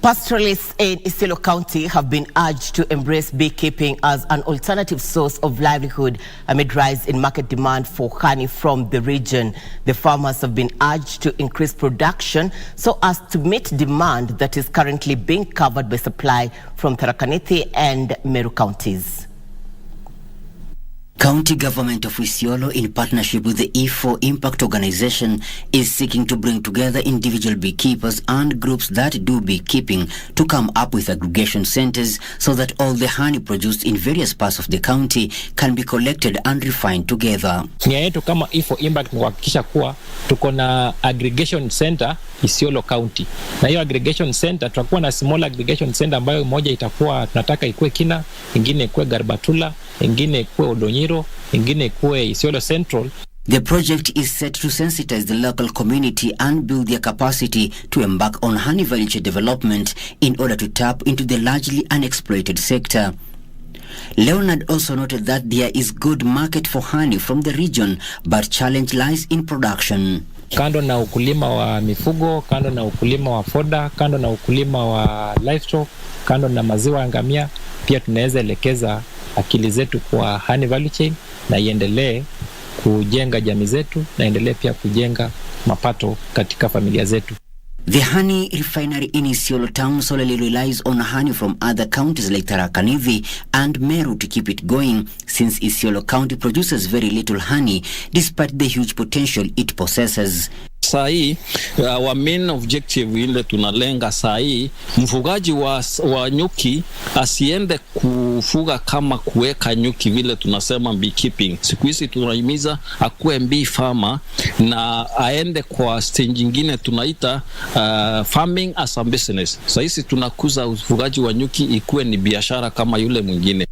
Pastoralists in Isiolo County have been urged to embrace beekeeping as an alternative source of livelihood amid rise in market demand for honey from the region. The farmers have been urged to increase production so as to meet demand that is currently being covered by supply from Tharaka Nithi and Meru counties. County government of Isiolo, in partnership with the E4 Impact Organization, is seeking to bring together individual beekeepers and groups that do beekeeping to come up with aggregation centers so that all the honey produced in various parts of the county can be collected and refined together. Nia yetu kama E4 Impact ni kuhakikisha kuwa tuko na aggregation center Isiolo County. Na hiyo aggregation center tutakuwa na small aggregation center ambayo moja itakuwa tunataka ikuwe Kina, ingine ikuwe Garbatula, ingine ikuwe Odonyiro, ingine ikuwe Isiolo Central. The project is set to sensitize the local community and build their capacity to embark on honey value chain development in order to tap into the largely unexploited sector. Leonard also noted that there is good market for honey from the region, but challenge lies in production. Kando na ukulima wa mifugo, kando na ukulima wa foda, kando na ukulima wa livestock, kando na maziwa ya ngamia, pia tunaweza elekeza akili zetu kwa honey value chain na iendelee kujenga jamii zetu na iendelee pia kujenga mapato katika familia zetu. The honey refinery in Isiolo town solely relies on honey from other counties like Tharaka Nithi and Meru to keep it going, since Isiolo County produces very little honey despite the huge potential it possesses. Sahi, our main objective ile tunalenga sahi, mfugaji wa nyuki asiende kufuga kama kuweka nyuki vile tunasema beekeeping. Siku hizi tunahimiza akuwe bee farmer na aende kwa stage nyingine tunaita farming as a business. Sasa hizi tunakuza ufugaji wa nyuki ikuwe ni biashara kama yule mwingine.